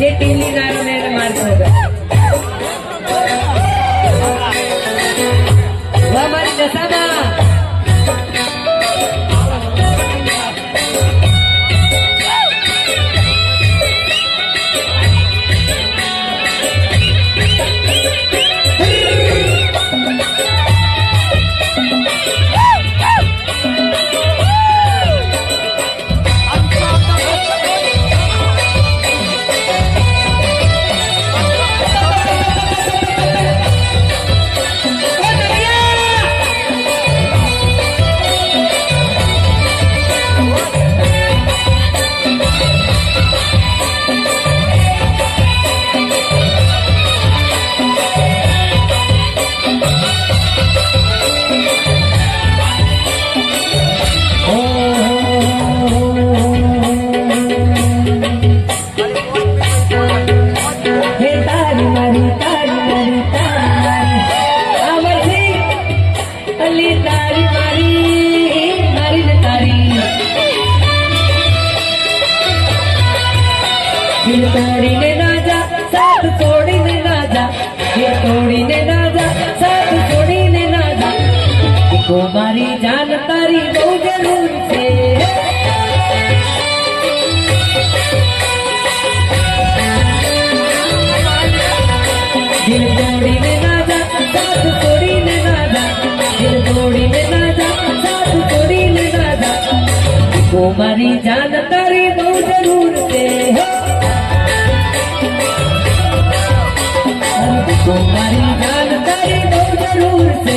જે ટીલી નારો ને એને મારતો વાહ મારી દશામાં તારીને ના જા સાથ છોડીને ના જા તોડીને ના જા સાથ છોડીને ના જા કો મારી જાન તારી બહુ જરૂર છે દિલ તોડીને ના જા સાથ છોડીને ના જા દિલ તોડીને ના જા સાથ છોડીને ના જા કો મારી જાન તારી બહુ જરૂર છે तुम्हारी जान तारी बहुत जरूर से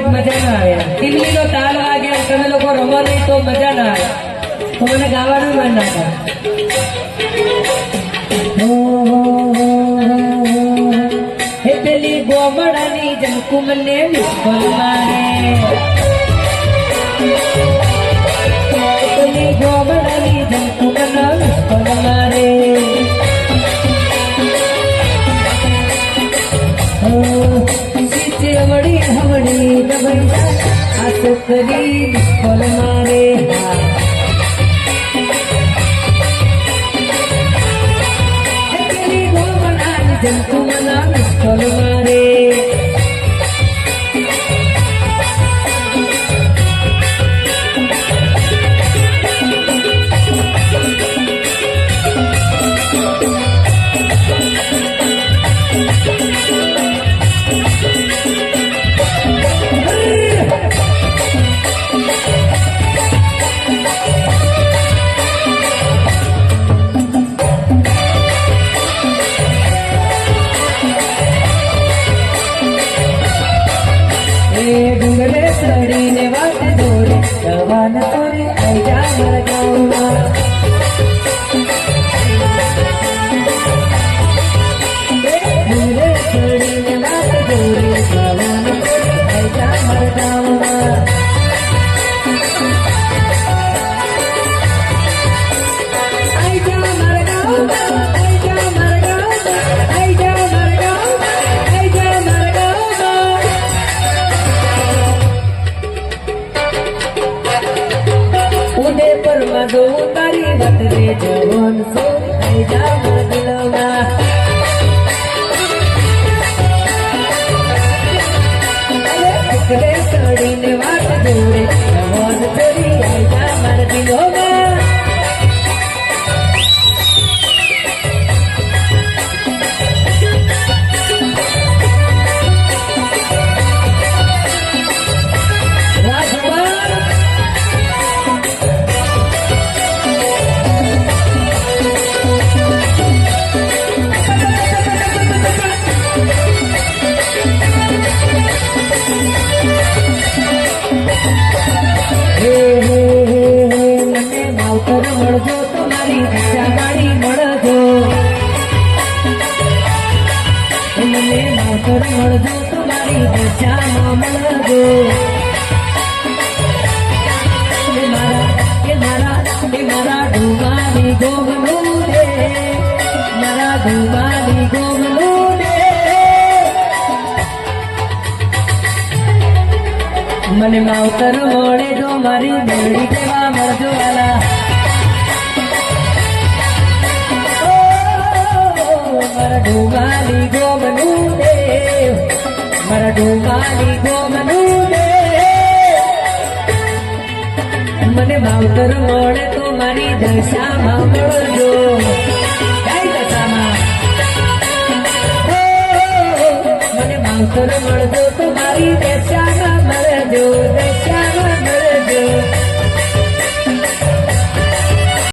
મજા ના આવે ટીમલી નો તાલ વાગે તમે લોકો રમો નહીં તો મજા ના આવે તો મને ગાવાનું મન ના થાય હે પેલી ગોમડાની જંકુ મને વિસ્કોલ મારે પેલી ગોમડાની જંકુ મને વિસ્કોલ મારે હવડી હવડી દબઈ આ છોકરી વિસ્કોલ મારે પેલી ગોમડાની જંકુ મને વિસ્કોલ મારે ડુંગરે ચડીને વાત દોરી જવાન તોરી આઈ જા મારા ગામમાં ડુંગરે ચડીને વાત દોરી જવાન તોરી આઈ જા મારા ગામમાં આઈ જા મારા ગામમાં આઈ જા મારા ગામમાં આઈ જા મારા ગામમાં આઈ જા મારા ગામમાં કડીને વાટ જોડે વન ચોરી આઈ જા મારા દિલોમાં મળજો તમારી દિશા મારી મળજો મને માવતર મળજો તમારી દિશામાં મળજો મારા ડુમાની ગોગનું દે મારા ડુમાની ગોગનું દે મને માવતર મળે જો મારી મેળી દેવા મળજો વાલા મારા ડુમાની ગોમનું દે મારા ડુમાની ગોમનું દે મને માવતર મળે તો મારી દશામાં મળજો કઈ દશામાં મને માવતર મળજો તો મારી દશા